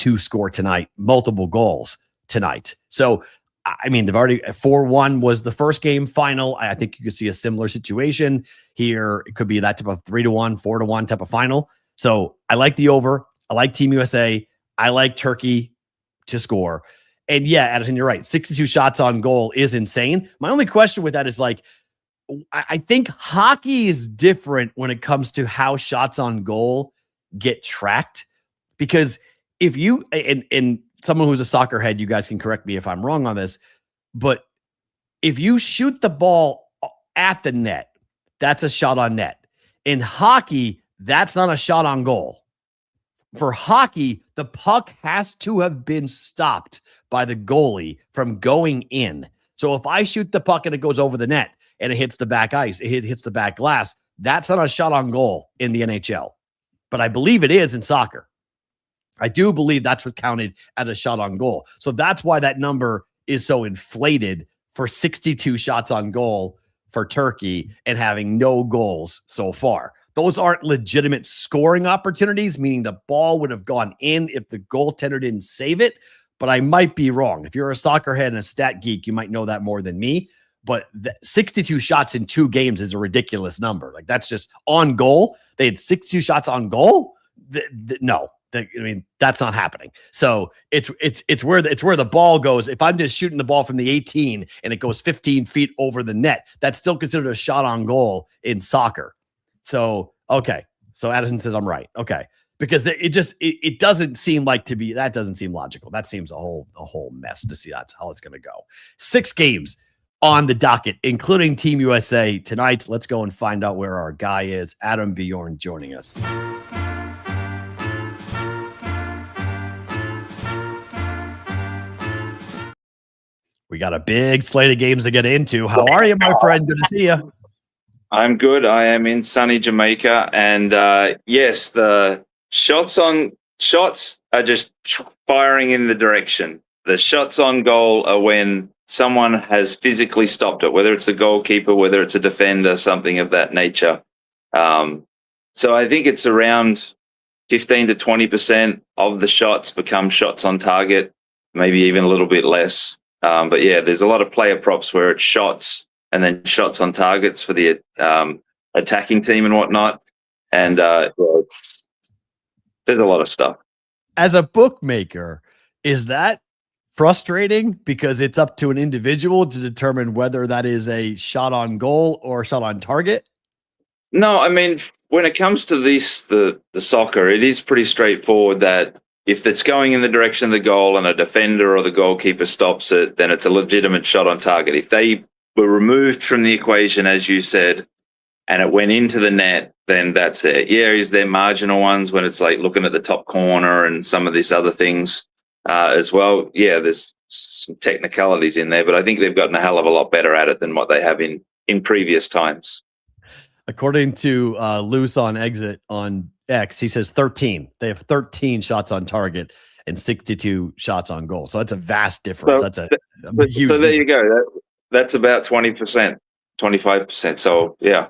to score tonight, multiple goals tonight. So, I mean, they've already 4-1 was the first game final. I think you could see a similar situation here. It could be that type of 3-1, 4-1 type of final. So I like the over. I like Team USA. I like Turkey to score. And yeah, Addison, you're right. 62 shots on goal is insane. My only question with that is like, I think hockey is different when it comes to how shots on goal get tracked. Because if you, and someone who's a soccer head, you guys can correct me if I'm wrong on this, but if you shoot the ball at the net, that's a shot on net. In hockey, that's not a shot on goal. For hockey, the puck has to have been stopped by the goalie from going in. So if I shoot the puck and it goes over the net and it hits the back ice, it hits the back glass, that's not a shot on goal in the NHL. But I believe it is in soccer. I do believe that's what counted as a shot on goal. So that's why that number is so inflated for 62 shots on goal for Turkey and having no goals so far. Those aren't legitimate scoring opportunities, meaning the ball would have gone in if the goaltender didn't save it. But I might be wrong. If you're a soccer head and a stat geek, you might know that more than me. But 62 shots in 2 games is a ridiculous number. Like, that's just on goal. They had 62 shots on goal. No. I mean, that's not happening. So it's where the ball goes. If I'm just shooting the ball from the 18 and it goes 15 feet over the net, that's still considered a shot on goal in soccer. So, okay. So Addison says I'm right. Okay. Because it doesn't seem like to be, that doesn't seem logical. That seems a whole mess to see that's how it's going to go. 6 games on the docket, including Team USA tonight. Let's go and find out where our guy is. Adam Bjorn joining us. We got a big slate of games to get into. How are you, my friend? Good to see you. I'm good. I am in sunny Jamaica. And yes, the shots are just firing in the direction. The shots on goal are when someone has physically stopped it, whether it's a goalkeeper, whether it's a defender, something of that nature. So I think it's around 15 to 20% of the shots become shots on target, maybe even a little bit less. But yeah, there's a lot of player props where it's shots and then shots on targets for the attacking team and whatnot. And there's a lot of stuff. As a bookmaker, is that frustrating because it's up to an individual to determine whether that is a shot on goal or shot on target? No, I mean, when it comes to the soccer, it is pretty straightforward that if it's going in the direction of the goal and a defender or the goalkeeper stops it, then it's a legitimate shot on target. If they were removed from the equation, as you said, and it went into the net, then that's it. Yeah, is there marginal ones when it's like looking at the top corner and some of these other things as well? Yeah, there's some technicalities in there, but I think they've gotten a hell of a lot better at it than what they have in previous times. According to Loose on Exit on X, he says 13. They have 13 shots on target and 62 shots on goal. So that's a vast difference. That's a huge. So there you go. That's about 20%, 25%. So yeah.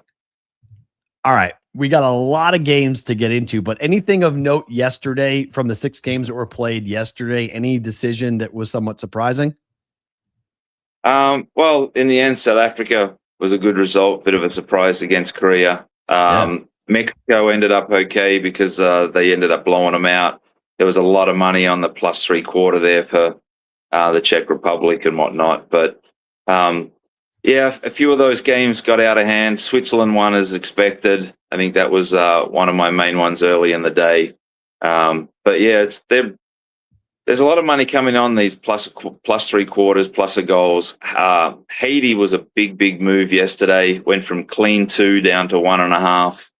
All right. We got a lot of games to get into, but anything of note yesterday from the 6 games that were played yesterday? Any decision that was somewhat surprising? Well, in the end, South Africa was a good result, bit of a surprise against Korea. Mexico ended up okay because they ended up blowing them out. There was a lot of money on the +3/4 there for the Czech Republic and whatnot. But yeah, a few of those games got out of hand. Switzerland won as expected. I think that was one of my main ones early in the day. But yeah, there's a lot of money coming on these +3/4 plus of goals. Haiti was a big move yesterday. Went from clean 2 down to 1.5.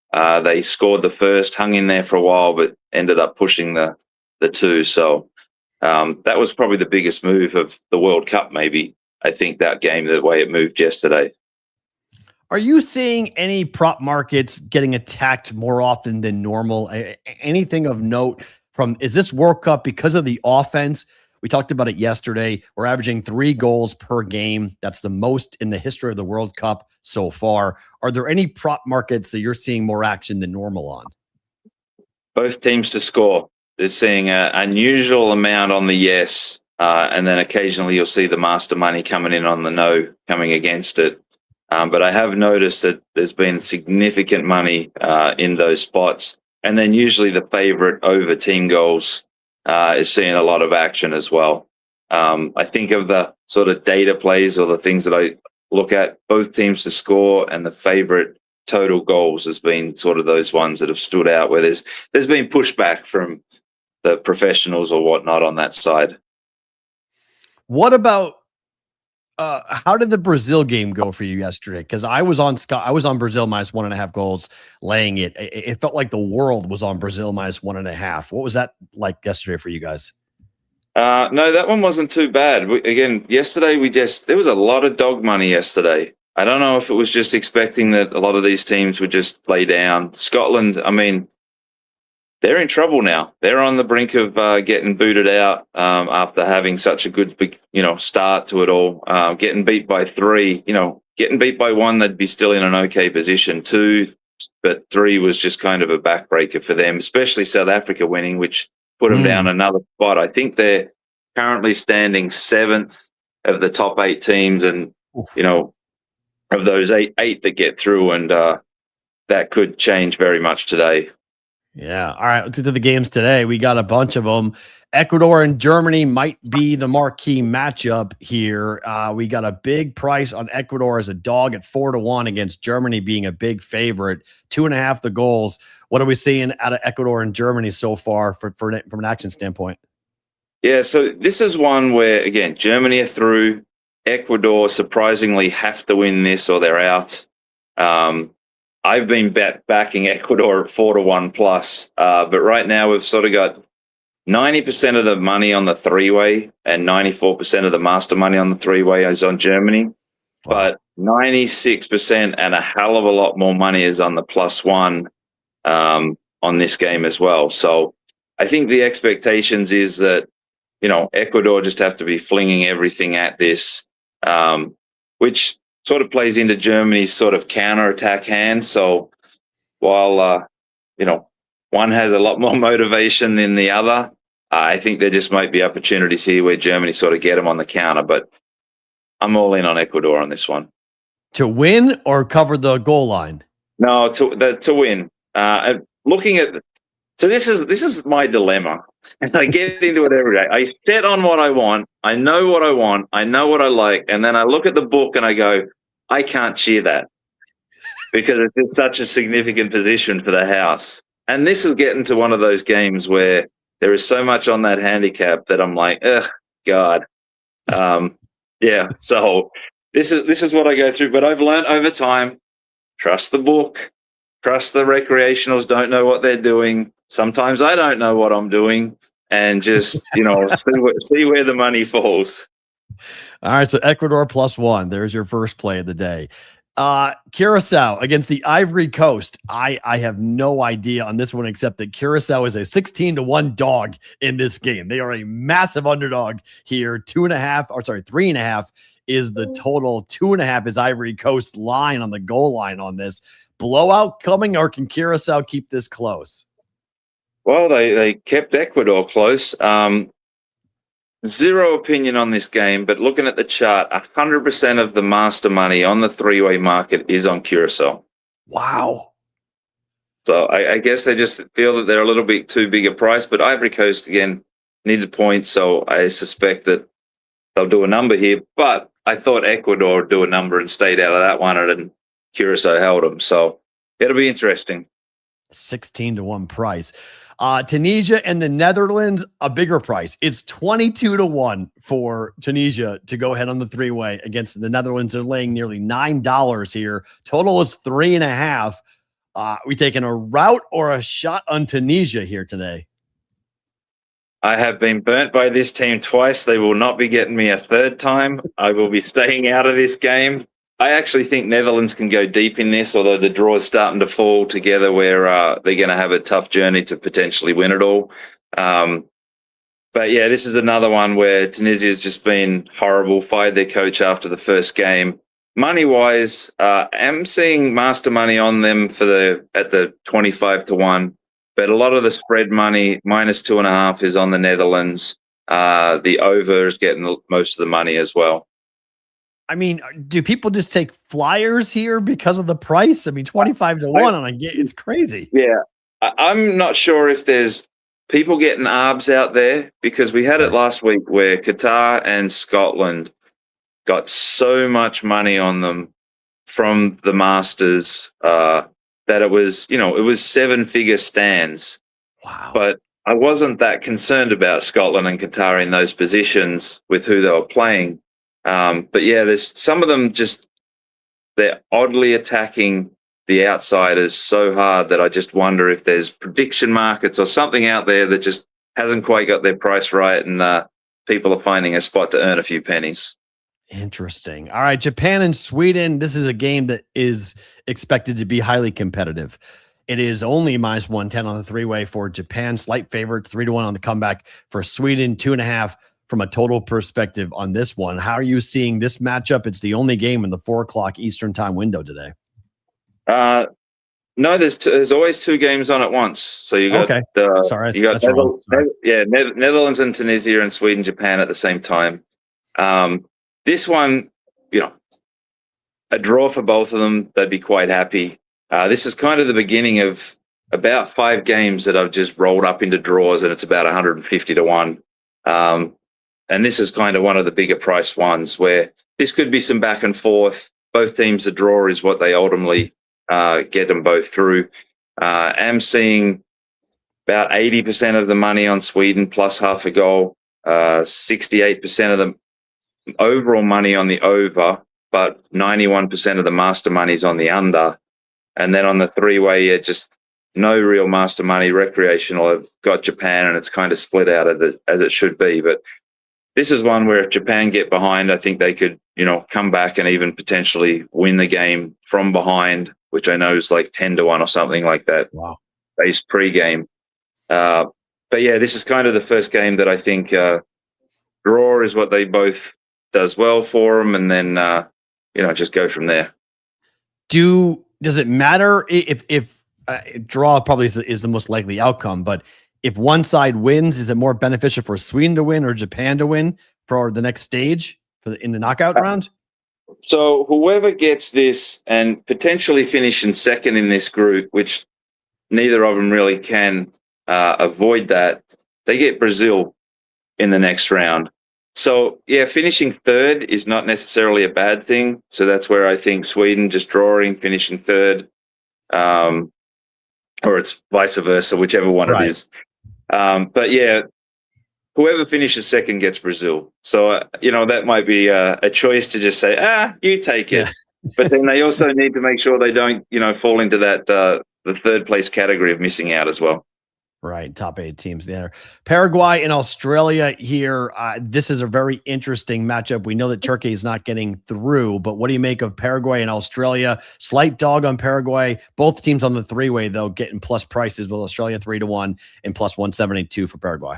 They scored the first, hung in there for a while, but ended up pushing the 2. So that was probably the biggest move of the World Cup, maybe. I think that game, the way it moved yesterday. Are you seeing any prop markets getting attacked more often than normal? Anything of note is this World Cup because of the offense? We talked about it yesterday. We're averaging 3 goals per game. That's the most in the history of the World Cup so far. Are there any prop markets that you're seeing more action than normal on? Both teams to score. seeing an unusual amount on the yes, and then occasionally you'll see the master money coming in on the no, coming against it. But I have noticed that there's been significant money in those spots. And then usually the favorite over team goals is seeing a lot of action as well. I think of the sort of data plays or the things that I look at, both teams to score and the favorite total goals has been sort of those ones that have stood out where there's been pushback from the professionals or whatnot on that side. What about how did the Brazil game go for you yesterday? Because I was on Brazil minus 1.5 goals, laying it. It felt like the world was on Brazil minus 1.5. What was that like yesterday for you guys? No, that one wasn't too bad. Yesterday there was a lot of dog money yesterday. I don't know if it was just expecting that a lot of these teams would just lay down. Scotland, I mean, they're in trouble now. They're on the brink of getting booted out after having such a good, start to it all. Getting beat by 3, getting beat by 1, they'd be still in an okay position. 2, but 3 was just kind of a backbreaker for them, especially South Africa winning, which put them down another spot. I think they're currently standing 7th of the top 8 teams, and of those eight that get through, and that could change very much today. Yeah. All right. To the games today, we got a bunch of them. Ecuador and Germany might be the marquee matchup here. We got a big price on Ecuador as a dog at 4-1 against Germany being a big favorite. 2.5 the goals. What are we seeing out of Ecuador and Germany so far from an action standpoint? Yeah. So this is one where, again, Germany are through. Ecuador surprisingly have to win this or they're out. I've been backing Ecuador at 4-1 plus, but right now we've sort of got 90% of the money on the 3-way and 94% of the master money on the 3-way is on Germany. Wow. But 96% and a hell of a lot more money is on the +1 on this game as well. So I think the expectations is that, Ecuador just have to be flinging everything at this, which sort of plays into Germany's sort of counter-attack hand. So while, one has a lot more motivation than the other, I think there just might be opportunities here where Germany sort of get them on the counter. But I'm all in on Ecuador on this one. To win or cover the goal line? No, to win. Looking at so this is my dilemma, and I get into it every day. I set on what I want. I know what I want. I know what I like, and then I look at the book and I go, I can't cheer that because it's in such a significant position for the house. And this is getting to one of those games where there is so much on that handicap that I'm like, ugh, God. Yeah. So this is what I go through. But I've learned over time, trust the book, trust the recreationals don't know what they're doing. Sometimes I don't know what I'm doing, and just, see where the money falls. All right. So Ecuador +1. There's your first play of the day. Curacao against the Ivory Coast. I have no idea on this one, except that Curacao is a 16-1 dog in this game. They are a massive underdog here. 3.5 is the total. 2.5 is Ivory Coast line on the goal line on this. Blowout coming, or can Curacao keep this close? Well, they kept Ecuador close. Zero opinion on this game, but looking at the chart, 100% of the master money on the 3-way market is on Curacao. Wow. So I guess they just feel that they're a little bit too big a price, but Ivory Coast, again, needed points, so I suspect that they'll do a number here. But I thought Ecuador would do a number and stayed out of that one, and Curacao held them. So it'll be interesting. 16-1 price. Tunisia and the Netherlands, a bigger price. It's 22-1 for Tunisia to go ahead on the 3-way against the Netherlands. They're laying nearly $9 here. Total is 3.5. We taking a route or a shot on Tunisia here today? I have been burnt by this team twice. They will not be getting me a third time. I will be staying out of this game. I actually think Netherlands can go deep in this, although the draw is starting to fall together where they're going to have a tough journey to potentially win it all. But yeah, this is another one where Tunisia has just been horrible, fired their coach after the first game. Money-wise, I'm seeing master money on them at the 25-1. But a lot of the spread money, -2.5, is on the Netherlands. The over is getting most of the money as well. I mean, do people just take flyers here because of the price? I mean, 25 to 1 on a game. It's crazy. Yeah. I'm not sure if there's people getting arbs out there, because we had it last week where Qatar and Scotland got so much money on them from the Masters that it was 7-figure stands. Wow. But I wasn't that concerned about Scotland and Qatar in those positions with who they were playing. But yeah, there's some of them they're oddly attacking the outsiders so hard that I just wonder if there's prediction markets or something out there that just hasn't quite got their price right, and people are finding a spot to earn a few pennies. Interesting. All right, Japan and Sweden. This is a game that is expected to be highly competitive. It is only -110 on the three-way for Japan. Slight favorite, 3-1 on the comeback for Sweden, 2.5 from a total perspective on this one. How are you seeing this matchup? It's the only game in the 4:00 Eastern time window today. No, there's always two games on at once. So you got Netherlands and Tunisia and Sweden, Japan at the same time. This one, a draw for both of them, they'd be quite happy. This is kind of the beginning of about 5 games that I've just rolled up into draws, and it's about 150 to 1. And this is kind of one of the bigger priced ones where this could be some back and forth. Both teams, a draw is what they ultimately get them both through. I'm seeing about 80% of the money on Sweden plus half a goal, 68% of the overall money on the over, but 91% of the master money's on the under. And then on the three-way, just no real master money. Recreational, I've got Japan, and it's kind of split out as it should be. But this is one where if Japan get behind, I think they could, come back and even potentially win the game from behind, which I know is like 10 to 1 or something like that. Wow. Base pre-game. But yeah, this is kind of the first game that I think draw is what they both does well for them, and then just go from there. Does it matter if draw probably is the most likely outcome, but if one side wins, is it more beneficial for Sweden to win or Japan to win for the next stage in the knockout round? So whoever gets this and potentially finish in second in this group, which neither of them really can avoid that, they get Brazil in the next round. So yeah, finishing third is not necessarily a bad thing. So that's where I think Sweden just drawing, finishing third, or it's vice versa, whichever one it is. But yeah, whoever finishes second gets Brazil. So, that might be a choice to just say, you take it. Yeah. But then they also need to make sure they don't, fall into that the third place category of missing out as well. Right. Top 8 teams there. Paraguay and Australia here. This is a very interesting matchup. We know that Turkey is not getting through, but what do you make of Paraguay and Australia? Slight dog on Paraguay. Both teams on the three-way, though, getting plus prices, with Australia 3-1 and plus 172 for Paraguay.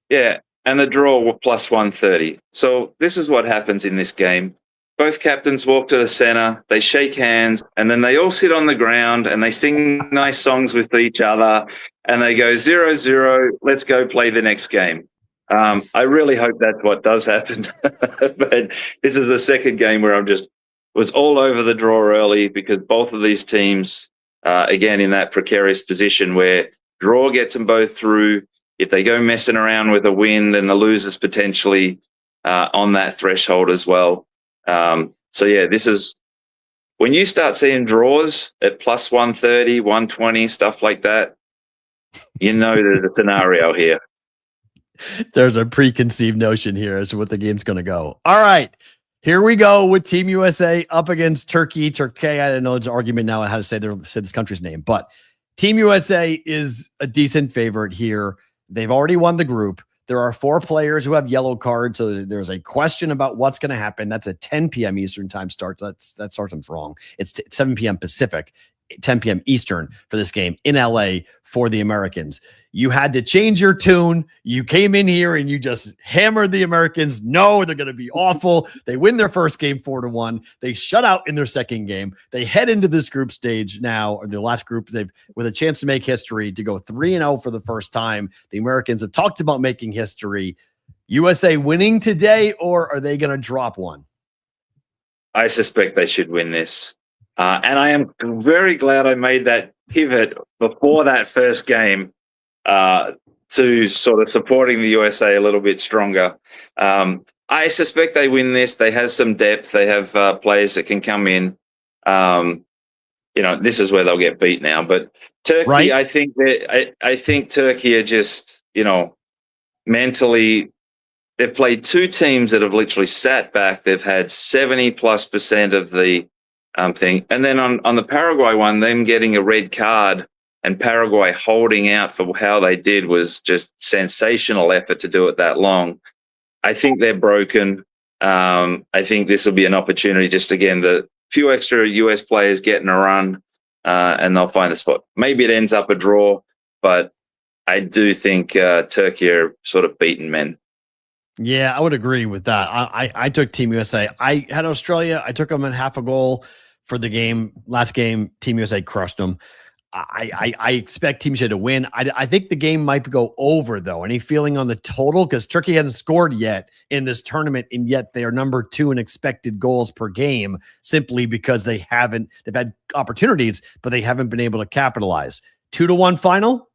Yeah. And the draw were plus 130. So this is what happens in this game. Both captains walk to the center, they shake hands, and then they all sit on the ground and they sing nice songs with each other, and they go 0-0, let's go play the next game. I really hope that's what does happen. But this is the second game where was all over the draw early, because both of these teams, again, in that precarious position where draw gets them both through. If they go messing around with a win, then the loser's potentially on that threshold as well. So yeah, this is when you start seeing draws at plus 130, 120, stuff like that, there's a scenario here. There's a preconceived notion here as to what the game's going to go. All right, here we go with Team USA up against Turkey. Turkey, I don't know, it's an argument now on how to say this country's name, but Team USA is a decent favorite here. They've already won the group. There are 4 players who have yellow cards, so there's a question about what's going to happen. That's a 10 p.m. Eastern time start. That starts wrong. It's 7 p.m. Pacific, 10 p.m. Eastern for this game in LA for the Americans. You had to change your tune. You came in here and you just hammered the Americans. No, they're going to be awful. They win their first game 4-1. They shut out in their second game. They head into this group stage now, or the last group, they've with a chance to make history, to go 3-0 for the first time. The Americans have talked about making history. USA winning today, or are they going to drop one? I suspect they should win this. And I am very glad I made that pivot before that first game to sort of supporting the USA a little bit stronger. I suspect they win this. They have some depth. They have players that can come in. This is where they'll get beat now. But Turkey, right? I think Turkey are just, mentally. They've played two teams that have literally sat back. They've had 70+% of the thing. And then on the Paraguay one, them getting a red card and Paraguay holding out for how they did was just sensational effort to do it that long. I think they're broken. I think this will be an opportunity, just again, the few extra US players getting a run, and they'll find the spot. Maybe it ends up a draw, but I do think Turkey are sort of beaten men. Yeah, I would agree with that. I took Team USA. I had Australia. I took them at half a goal for the game. Last game, Team USA crushed them. I expect Team USA to win. I think the game might go over, though. Any feeling on the total? Because Turkey hasn't scored yet in this tournament, and yet they are number 2 in expected goals per game, simply because they've had opportunities, but they haven't been able to capitalize. 2-1 final?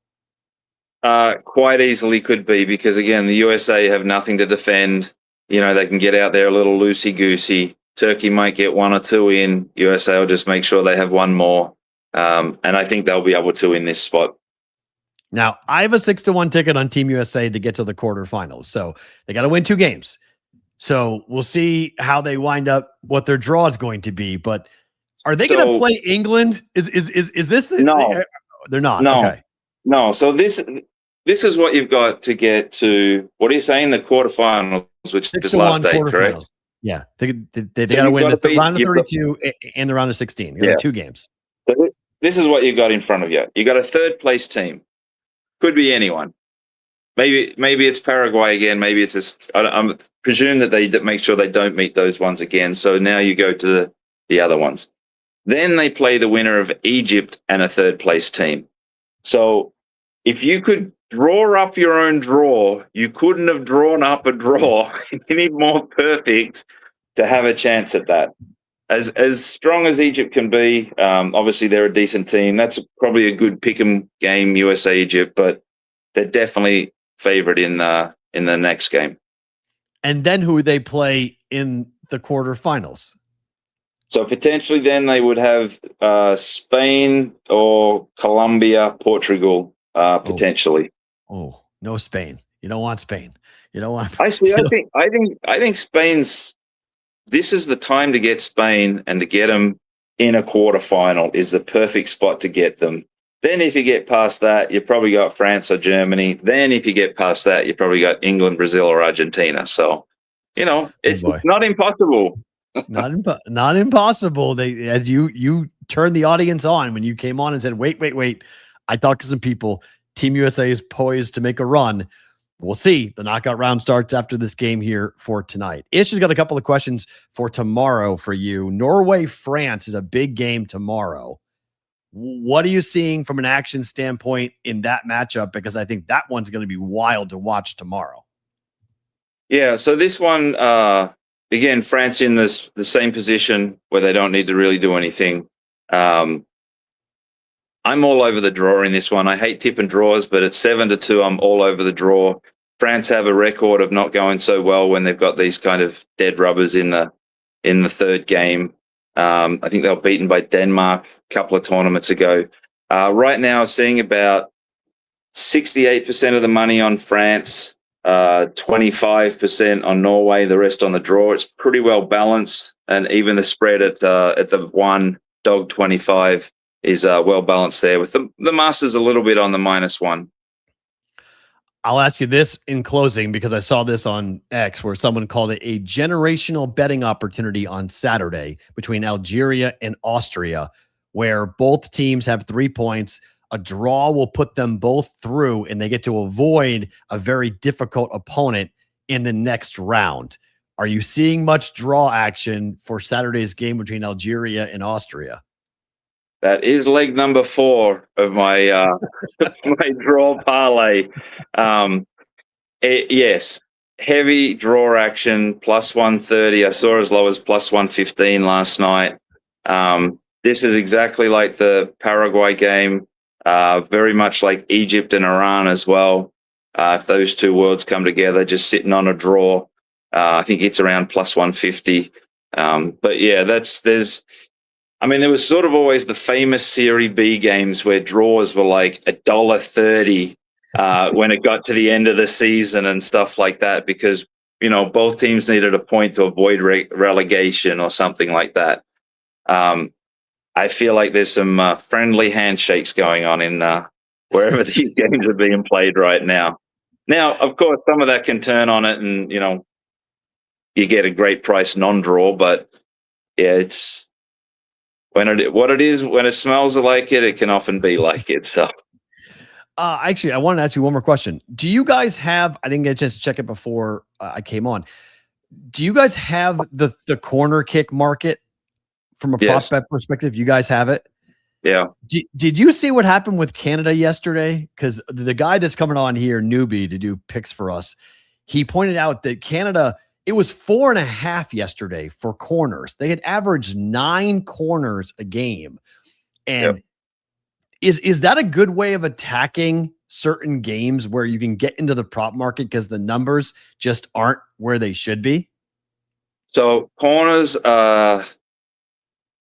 Quite easily could be, because again, the USA have nothing to defend. They can get out there a little loosey-goosey. Turkey might get 1 or 2 in. USA will just make sure they have 1 more. And I think they'll be able to in this spot. Now, I have a 6-1 ticket on Team USA to get to the quarterfinals. So they got to win 2 games. So we'll see how they wind up, what their draw is going to be. But are they going to play England? Is this the? No, they're not. No, okay. No. So this is what you've got to get to. What are you saying? The quarterfinals, which is last day, correct? Yeah, they got to win the round of 32 and the round of 16. Yeah. 2 games. So this is what you've got in front of you. You got a 3rd place team. Could be anyone. Maybe it's Paraguay again. Maybe it's I presume that they make sure they don't meet those ones again. So now you go to the other ones. Then they play the winner of Egypt and a 3rd place team. So if you could draw up your own draw, you couldn't have drawn up a draw any more perfect to have a chance at that. As strong as Egypt can be, obviously they're a decent team. That's probably a good pick'em game, USA-Egypt, but they're definitely favored in the next game. And then who they play in the quarterfinals? So potentially then they would have Spain or Colombia, Portugal, potentially. Oh, no Spain. You don't want Spain. You don't want. I think Spain's. This is the time to get Spain, and to get them in a quarterfinal is the perfect spot to get them. Then if you get past that, you probably got France or Germany. Then if you get past that, you probably got England, Brazil, or Argentina. So, it's not impossible. Not impossible. As you turned the audience on when you came on and said, wait. I talked to some people. Team USA is poised to make a run. We'll see. The knockout round starts after this game here for tonight. Ish has got a couple of questions for tomorrow for you. Norway, France is a big game tomorrow. What are you seeing from an action standpoint in that matchup? Because I think that one's going to be wild to watch tomorrow. Yeah. So this one, again, France in the same position where they don't need to really do anything. I'm all over the draw in this one. I hate tipping draws, but at 7-2, I'm all over the draw. France have a record of not going so well when they've got these kind of dead rubbers in the 3rd game. I think they were beaten by Denmark a couple of tournaments ago. Right now, seeing about 68% of the money on France, 25% on Norway, the rest on the draw. It's pretty well balanced, and even the spread at the 1 dog 25 is well balanced there, with the Masters a little bit on the -1. I'll ask you this in closing, because I saw this on X where someone called it a generational betting opportunity on Saturday between Algeria and Austria, where both teams have 3 points. A draw will put them both through, and they get to avoid a very difficult opponent in the next round. Are you seeing much draw action for Saturday's game between Algeria and Austria? That is leg number 4 of my my draw parlay. Yes, heavy draw action, plus 130. I saw as low as plus 115 last night. This is exactly like the Paraguay game, very much like Egypt and Iran as well. If those two worlds come together, just sitting on a draw, I think it's around plus 150. But yeah, there was sort of always the famous Serie B games where draws were like $1.30 when it got to the end of the season and stuff like that, because, both teams needed a point to avoid relegation or something like that. I feel like there's some friendly handshakes going on in wherever these games are being played right now. Now, of course, some of that can turn on it and, you get a great price non-draw, but yeah, it's when it smells like it can often be like it. So actually, I want to ask you one more question. Do you guys have, I didn't get a chance to check it before I came on. Do you guys have the corner kick market from a prop bet perspective? You guys have it? Yeah. Did you see what happened with Canada yesterday? Because the guy that's coming on here, Newbie, to do picks for us, he pointed out that Canada, it was 4.5 yesterday for corners. They had averaged 9 corners a game. And is that a good way of attacking certain games where you can get into the prop market because the numbers just aren't where they should be? So corners,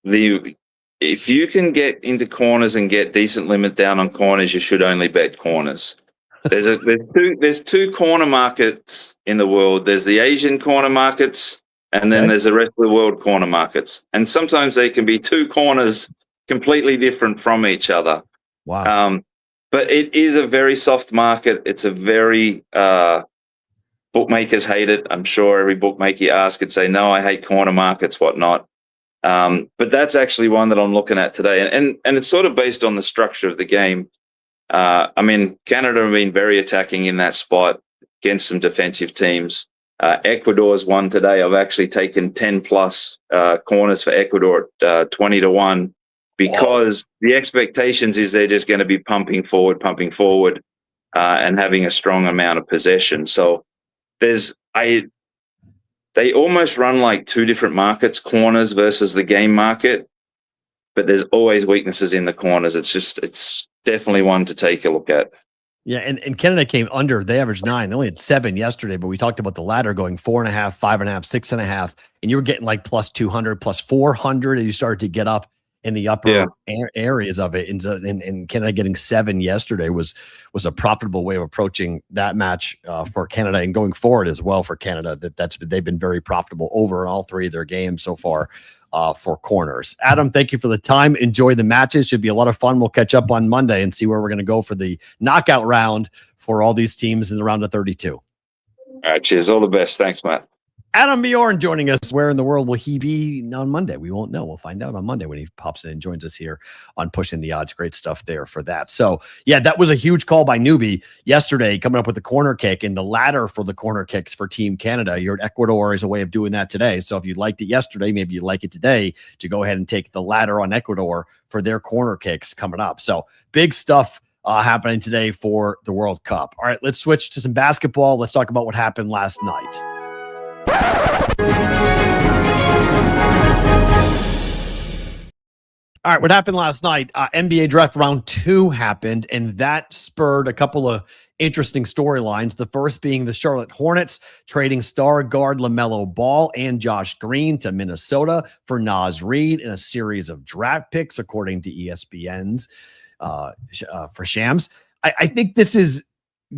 if you can get into corners and get decent limit down on corners, you should only bet corners. There's two corner markets in the world. There's the Asian corner markets, and then there's the rest of the world corner markets. And sometimes they can be two corners completely different from each other. Wow. But it is a very soft market. It's a very bookmakers hate it. I'm sure every bookmaker you ask could say, no, I hate corner markets, whatnot. But that's actually one that I'm looking at today. And it's sort of based on the structure of the game. Canada have been very attacking in that spot against some defensive teams. Ecuador's won today. I've actually taken 10 plus corners for Ecuador at 20-1 because the expectations is they're just going to be pumping forward, and having a strong amount of possession. So they almost run like two different markets, corners versus the game market, but there's always weaknesses in the corners. It's definitely one to take a look at. Yeah, and Canada came under. They averaged 9. They only had 7 yesterday, but we talked about the ladder going 4.5, 5.5, 6.5, and you were getting like plus 200, plus 400, and you started to get up in the upper areas of it. And Canada getting 7 yesterday was a profitable way of approaching that match for Canada, and going forward as well for Canada. They've been very profitable over in all 3 of their games so far for corners. Adam, thank you for the time. Enjoy the matches. Should be a lot of fun. We'll catch up on Monday and see where we're going to go for the knockout round for all these teams in the round of 32. All right, cheers. All the best. Thanks, Matt. Adam Bjorn joining us. Where in the world will he be on Monday? We won't know. We'll find out on Monday when he pops in and joins us here on Pushing the Odds. Great stuff there for that. So, yeah, that was a huge call by Newbie yesterday, coming up with the corner kick and the ladder for the corner kicks for Team Canada. You're at Ecuador is a way of doing that today. So if you liked it yesterday, maybe you like it today to go ahead and take the ladder on Ecuador for their corner kicks coming up. So big stuff happening today for the World Cup. All right, let's switch to some basketball. Let's talk about what happened last night. All right, what happened last night? NBA draft round 2 happened, and that spurred a couple of interesting storylines. The first being the Charlotte Hornets trading star guard LaMelo Ball and Josh Green to Minnesota for Naz Reid in a series of draft picks, according to ESPN's for Shams. I think this is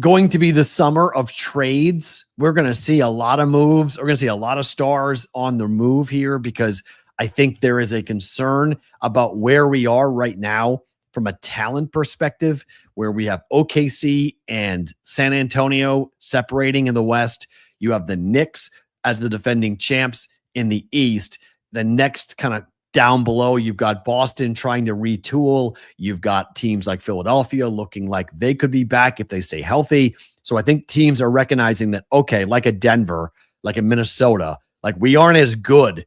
going to be the summer of trades. We're going to see a lot of moves. We're going to see a lot of stars on the move here, because I think there is a concern about where we are right now from a talent perspective, where we have OKC and San Antonio separating in the West. You have the Knicks as the defending champs in the East. The next kind of Down below, you've got Boston trying to retool. You've got teams like Philadelphia looking like they could be back if they stay healthy. So I think teams are recognizing that, okay, like a Denver, like a Minnesota, like we aren't as good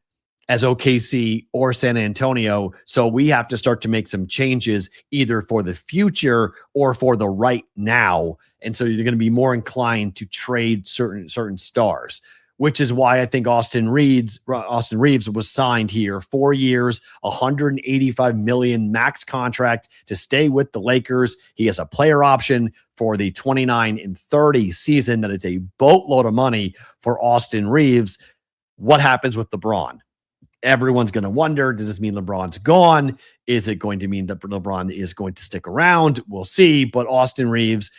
as OKC or San Antonio. So we have to start to make some changes either for the future or for the right now. And so you're going to be more inclined to trade certain stars, which is why I think Austin Reeves was signed here, 4 years, $185 million max contract to stay with the Lakers. He has a player option for the 29 and 30 season. That is a boatload of money for Austin Reeves. What happens with LeBron? Everyone's going to wonder, does this mean LeBron's gone? Is it going to mean that LeBron is going to stick around? We'll see. But Austin Reeves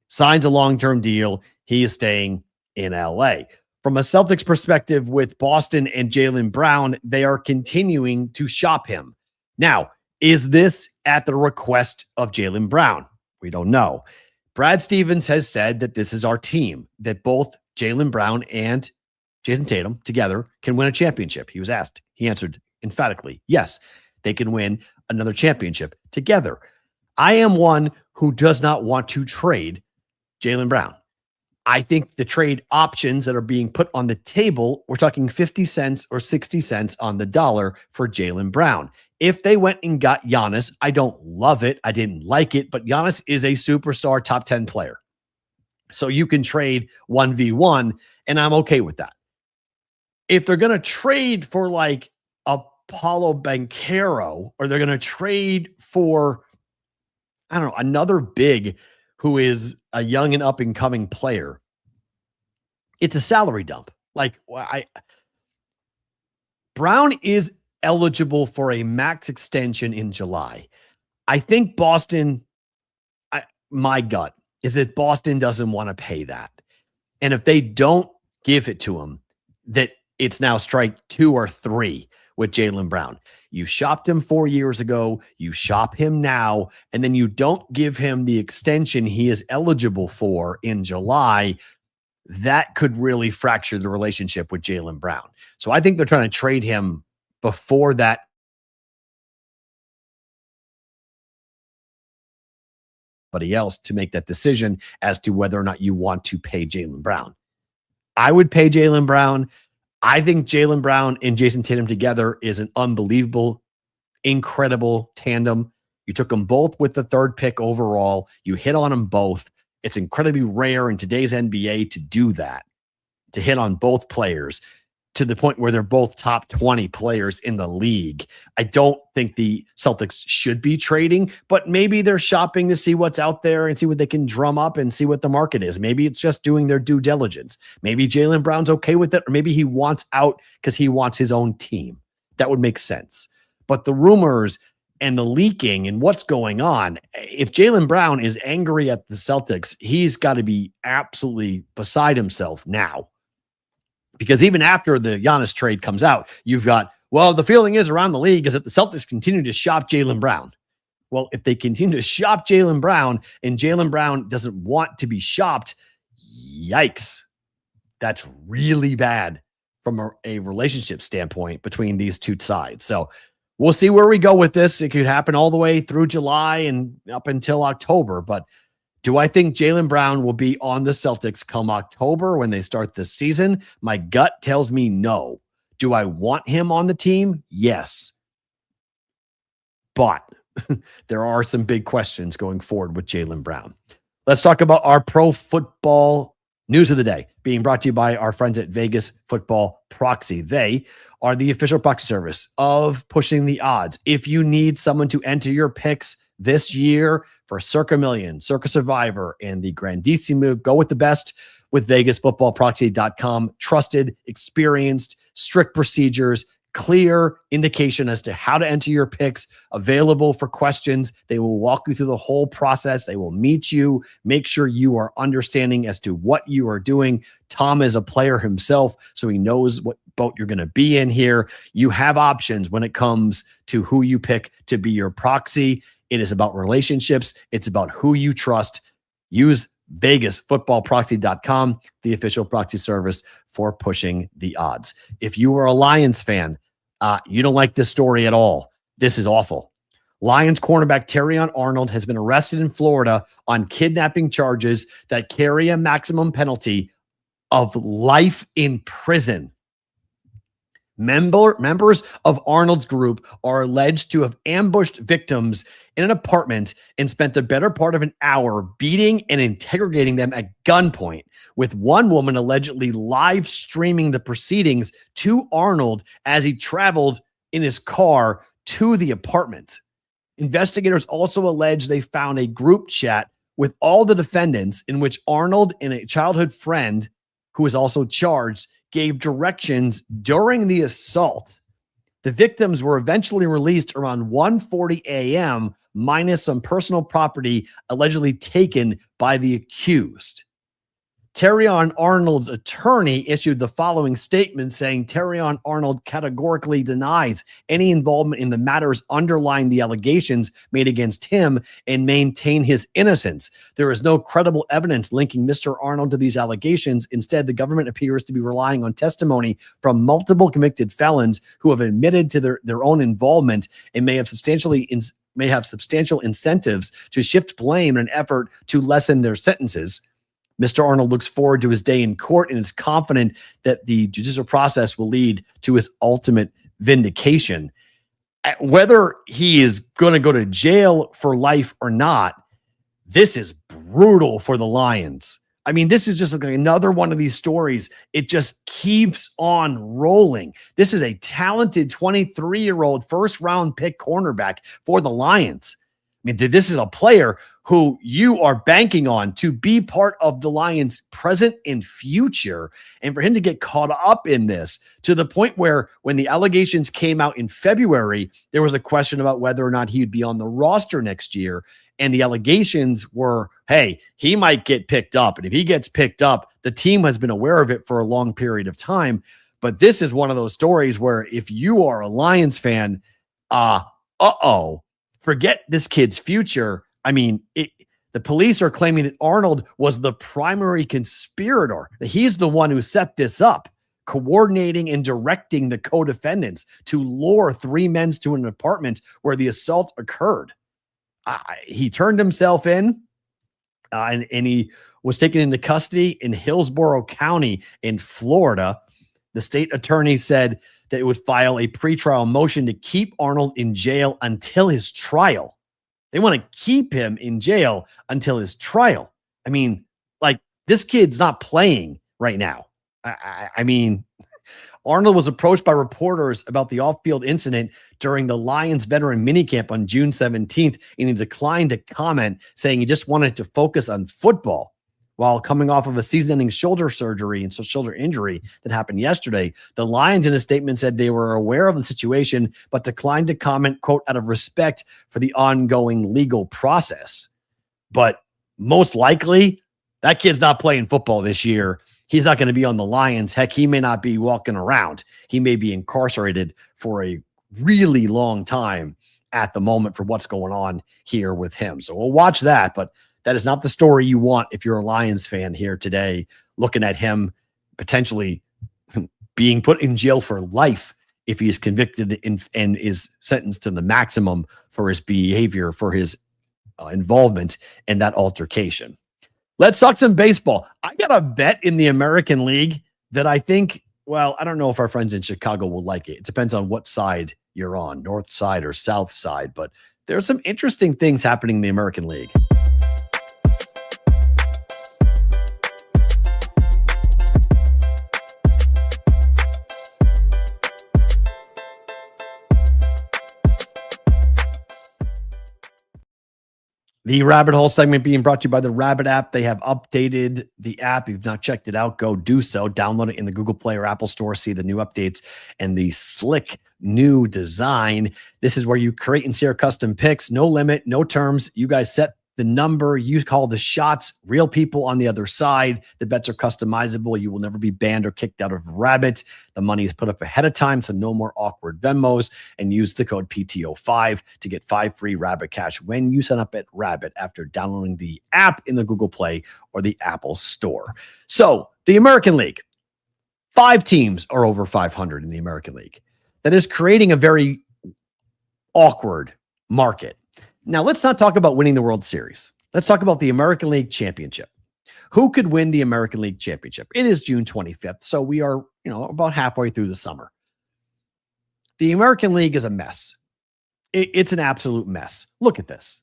signs a long-term deal. He is staying in LA. From a Celtics perspective with Boston and Jaylen Brown, they are continuing to shop him. Now, is this at the request of Jaylen Brown? We don't know. Brad Stevens has said that this is our team, that both Jaylen Brown and Jason Tatum together can win a championship. He was asked. He answered emphatically, yes, they can win another championship together. I am one who does not want to trade Jaylen Brown. I think the trade options that are being put on the table, we're talking 50 cents or 60 cents on the dollar for Jaylen Brown. If they went and got Giannis, I don't love it. I didn't like it, but Giannis is a superstar top 10 player. So you can trade 1v1, and I'm okay with that. If they're going to trade for like Apollo Banchero, or they're going to trade for, I don't know, another big who is a young and up and coming player, it's a salary dump. Like Brown is eligible for a max extension in July. I think Boston, my gut is that Boston doesn't want to pay that. And if they don't give it to him, that it's now strike 2 or 3 with Jaylen Brown. You shopped him 4 years ago. You shop him now, and then you don't give him the extension he is eligible for in July. That could really fracture the relationship with Jaylen Brown. So I think they're trying to trade him before that. Somebody else to make that decision as to whether or not you want to pay Jaylen Brown. I would pay Jaylen Brown. I think Jaylen Brown and Jason Tatum together is an unbelievable, incredible tandem. You took them both with the 3rd pick overall. You hit on them both. It's incredibly rare in today's NBA to do that, to hit on both players to the point where they're both top 20 players in the league. I don't think the Celtics should be trading, but maybe they're shopping to see what's out there and see what they can drum up and see what the market is. Maybe it's just doing their due diligence. Maybe Jaylen Brown's okay with it, or maybe he wants out because he wants his own team. That would make sense. But the rumors and the leaking and what's going on, if Jaylen Brown is angry at the Celtics, he's got to be absolutely beside himself now. Because even after the Giannis trade comes out, you've got, well, the feeling is around the league is that the Celtics continue to shop Jaylen Brown. Well, if they continue to shop Jaylen Brown and Jaylen Brown doesn't want to be shopped, yikes. That's really bad from a relationship standpoint between these two sides. So we'll see where we go with this. It could happen all the way through July and up until October, but do I think Jaylen Brown will be on the Celtics come October when they start this season? My gut tells me no. Do I want him on the team? Yes. But there are some big questions going forward with Jaylen Brown. Let's talk about our pro football news of the day, being brought to you by our friends at Vegas Football Proxy. They are the official proxy service of Pushing the Odds. If you need someone to enter your picks this year for Circa Million, Circa Survivor, and the Grandissimo, go with the best with VegasFootballProxy.com. Trusted, experienced, strict procedures, clear indication as to how to enter your picks, available for questions. They will walk you through the whole process. They will meet you, make sure you are understanding as to what you are doing. Tom is a player himself, so he knows what boat you're going to be in here. You have options when it comes to who you pick to be your proxy. It is about relationships. It's about who you trust. Use VegasFootballProxy.com, the official proxy service for Pushing the Odds. If you are a Lions fan, You don't like this story at all. This is awful. Lions cornerback Terrion Arnold has been arrested in Florida on kidnapping charges that carry a maximum penalty of life in prison. Members of Arnold's group are alleged to have ambushed victims in an apartment and spent the better part of an hour beating and interrogating them at gunpoint, with one woman allegedly live streaming the proceedings to Arnold as he traveled in his car to the apartment. Investigators also allege they found a group chat with all the defendants in which Arnold and a childhood friend, who is also charged, gave directions during the assault. The victims were eventually released around 1:40 a.m., minus some personal property allegedly taken by the accused. Terrion Arnold's attorney issued the following statement saying Terrion Arnold categorically denies any involvement in the matters underlying the allegations made against him and maintain his innocence. There is no credible evidence linking Mr. Arnold to these allegations. Instead, the government appears to be relying on testimony from multiple convicted felons who have admitted to their own involvement and may have substantial incentives to shift blame in an effort to lessen their sentences. Mr. Arnold looks forward to his day in court and is confident that the judicial process will lead to his ultimate vindication. Whether he is going to go to jail for life or not, this is brutal for the Lions. I mean, this is just like another one of these stories. It just keeps on rolling. This is a talented 23-year-old first-round pick cornerback for the Lions. I mean, this is a player who you are banking on to be part of the Lions' present and future. And for him to get caught up in this to the point where when the allegations came out in February, there was a question about whether or not he would be on the roster next year. And the allegations were, hey, he might get picked up. And if he gets picked up, the team has been aware of it for a long period of time. But this is one of those stories where if you are a Lions fan, forget this kid's future. I mean, the police are claiming that Arnold was the primary conspirator, that he's the one who set this up, coordinating and directing the co-defendants to lure three men to an apartment where the assault occurred. He turned himself in, and he was taken into custody in Hillsborough County in Florida. The state attorney said that it would file a pretrial motion to keep Arnold in jail until his trial. They want to keep him in jail until his trial. I mean, like, this kid's not playing right now. I mean, Arnold was approached by reporters about the off-field incident during the Lions veteran minicamp on June 17th, and he declined to comment, saying he just wanted to focus on football. While coming off of a season-ending shoulder surgery and shoulder injury that happened yesterday, the Lions in a statement said they were aware of the situation, but declined to comment, quote, out of respect for the ongoing legal process. But most likely, that kid's not playing football this year. He's not going to be on the Lions. Heck, he may not be walking around. He may be incarcerated for a really long time at the moment for what's going on here with him. So we'll watch that, but that is not the story you want if you're a Lions fan here today, looking at him potentially being put in jail for life if he is convicted and is sentenced to the maximum for his behavior, for his involvement in that altercation. Let's talk some baseball. I got a bet in the American League that I think, well, I don't know if our friends in Chicago will like it. It depends on what side you're on, north side or south side, but there's some interesting things happening in the American League. The Rabbit Hole segment being brought to you by the Rabbit app. They have updated the app. If you've not checked it out, go do so. Download it in the Google Play or Apple Store. See the new updates and the slick new design. This is where you create and share custom picks. No limit, no terms. You guys set the number. You call the shots. Real people on the other side. The bets are customizable. You will never be banned or kicked out of Rabbit. The money is put up ahead of time, so no more awkward Venmos. And use the code PTO5 to get 5 free Rabbit cash when you sign up at Rabbit after downloading the app in the Google Play or the Apple Store. So the American League, 5 teams are over 500 in the American League. that is creating a very awkward market. Now, let's not talk about winning the World Series. Let's talk about the American League Championship. Who could win the American League Championship? It is June 25th, so we are, about halfway through the summer. The American League is a mess. It's an absolute mess. Look at this.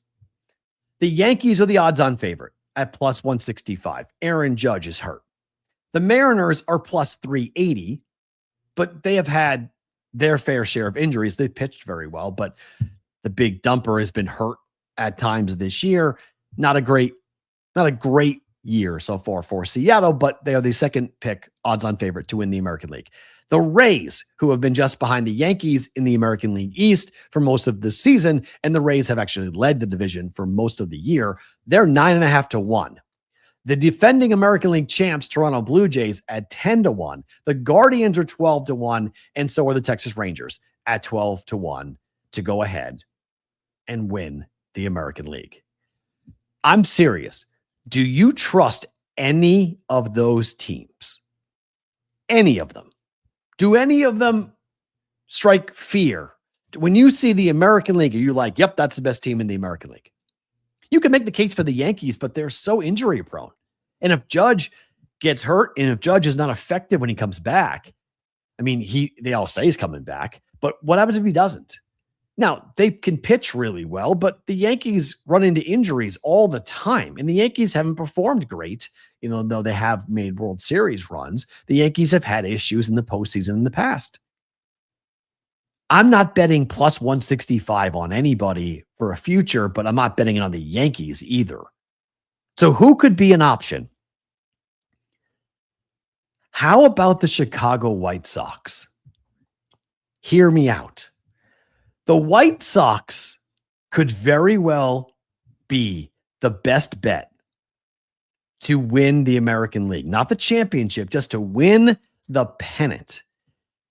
The Yankees are the odds-on favorite at plus 165. Aaron Judge is hurt. The Mariners are plus 380, but they have had their fair share of injuries. They've pitched very well, but the big dumper has been hurt at times this year. Not a great year so far for Seattle, but they are the second pick odds-on favorite to win the American League. The Rays, who have been just behind the Yankees in the American League East for most of the season, and the Rays have actually led the division for most of the year, they're 9.5 to 1. The defending American League champs, Toronto Blue Jays, at 10 to 1. The Guardians are 12 to 1, and so are the Texas Rangers at 12 to 1 to go ahead and win the American League. I'm serious. Do you trust any of those teams? Any of them? Do any of them strike fear? When you see the American League, are you like, yep, that's the best team in the American League? You can make the case for the Yankees, but they're so injury prone. And if Judge gets hurt and if Judge is not effective when he comes back, I mean, they all say he's coming back, but what happens if he doesn't? Now, they can pitch really well, but the Yankees run into injuries all the time, and the Yankees haven't performed great, though they have made World Series runs. The Yankees have had issues in the postseason in the past. I'm not betting plus 165 on anybody for a future, but I'm not betting on the Yankees either. So who could be an option? How about the Chicago White Sox? Hear me out. The White Sox could very well be the best bet to win the American League, not the championship, just to win the pennant.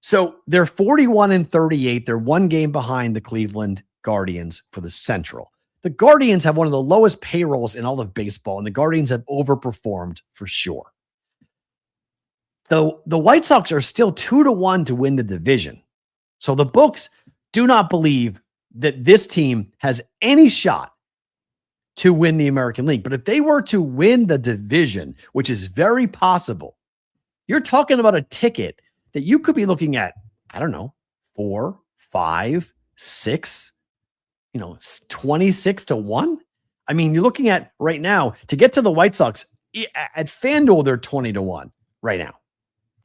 So they're 41 and 38. They're one game behind the Cleveland Guardians for the Central. The Guardians have one of the lowest payrolls in all of baseball, and the Guardians have overperformed for sure. The White Sox are still 2 to 1 to win the division. So the books do not believe that this team has any shot to win the American League. But if they were to win the division, which is very possible, you're talking about a ticket that you could be looking at, I don't know, 4, 5, 6, 26 to 1. I mean, you're looking at right now to get to the White Sox at FanDuel, they're 20 to 1 right now.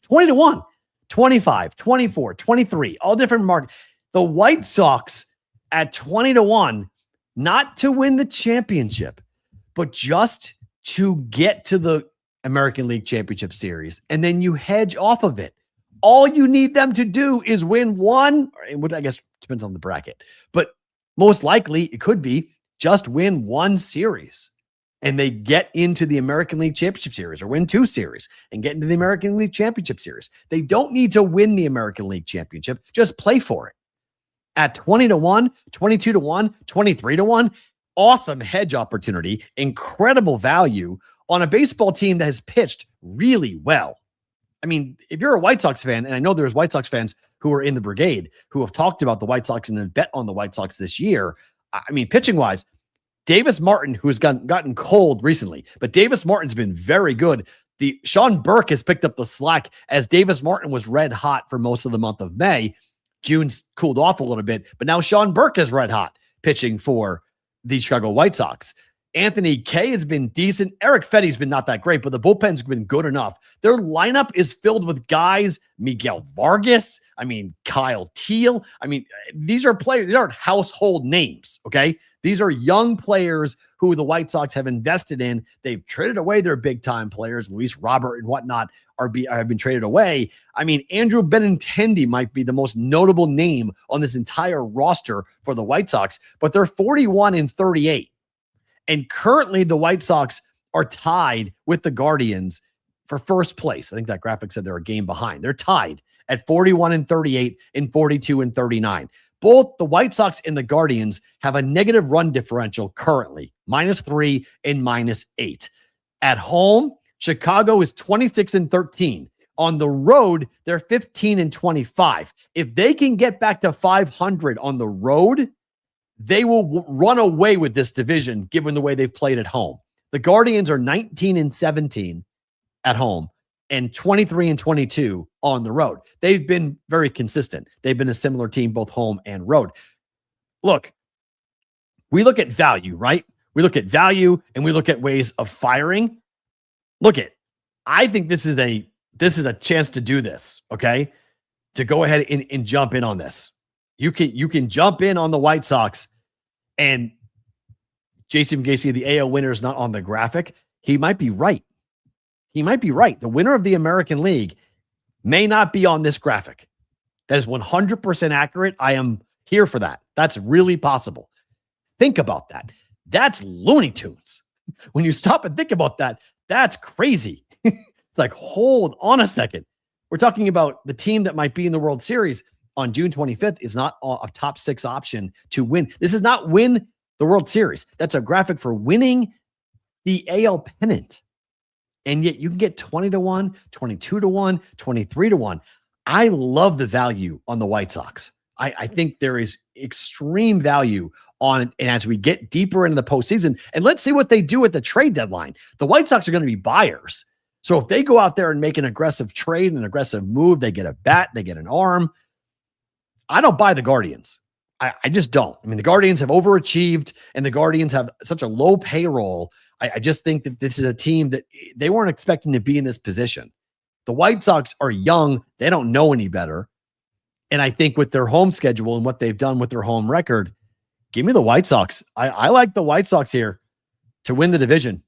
20 to 1, 25, 24, 23, all different markets. The White Sox at 20 to 1, not to win the championship, but just to get to the American League Championship Series. And then you hedge off of it. All you need them to do is win one, which I guess depends on the bracket, but most likely it could be just win one series. And they get into the American League Championship Series or win 2 series and get into the American League Championship Series. They don't need to win the American League Championship. Just play for it. At 20 to 1, 22 to 1, 23 to 1, awesome hedge opportunity, incredible value on a baseball team that has pitched really well. I mean, if you're a White Sox fan, and I know there's White Sox fans who are in the brigade who have talked about the White Sox and then bet on the White Sox this year. I mean, pitching wise, Davis Martin, who has gotten cold recently, but Davis Martin's been very good. Sean Burke has picked up the slack as Davis Martin was red hot for most of the month of May. June's cooled off a little bit, but now Sean Burke is red hot pitching for the Chicago White Sox. Anthony Kay has been decent. Eric Fetty's been not that great, but the bullpen's been good enough. Their lineup is filled with guys, Miguel Vargas, Kyle Teal. These are players, these aren't household names, okay? These are young players who the White Sox have invested in. They've traded away their big-time players, Luis Robert and whatnot, have been traded away. Andrew Benintendi might be the most notable name on this entire roster for the White Sox, but they're 41 and 38. And currently the White Sox are tied with the Guardians for first place. I think that graphic said they're a game behind. They're tied at 41 and 38 and 42 and 39. Both the White Sox and the Guardians have a negative run differential currently, -3 and -8. At home, Chicago is 26 and 13. On the road, they're 15-25. If they can get back to 500 on the road, they will run away with this division given the way they've played at home. The Guardians are 19-17 at home and 23-22 on the road. They've been very consistent. They've been a similar team, both home and road. Look, we look at value, right? We look at value and we look at ways of firing. I think this is a chance to do this, okay? To go ahead and jump in on this. You can jump in on the White Sox, and Jason Gacy, the AL winner, is not on the graphic. He might be right. The winner of the American League may not be on this graphic. That is 100% accurate. I am here for that. That's really possible. Think about that. That's Looney Tunes. When you stop and think about that, that's crazy. It's like, hold on a second. We're talking about the team that might be in the World Series on June 25th is not a top 6 option to win. This is not win the World Series. That's a graphic for winning the AL pennant. And yet you can get 20-1, 22-1, 23-1. I love the value on the White Sox. I think there is extreme value on it. And as we get deeper into the postseason, and let's see what they do at the trade deadline. The White Sox are going to be buyers. So if they go out there and make an aggressive trade, an aggressive move, they get a bat, they get an arm. I don't buy the Guardians. I just don't. I mean, the Guardians have overachieved and the Guardians have such a low payroll. I just think that this is a team that they weren't expecting to be in this position. The White Sox are young. They don't know any better. And I think with their home schedule and what they've done with their home record, give me the White Sox. I like the White Sox here to win the division.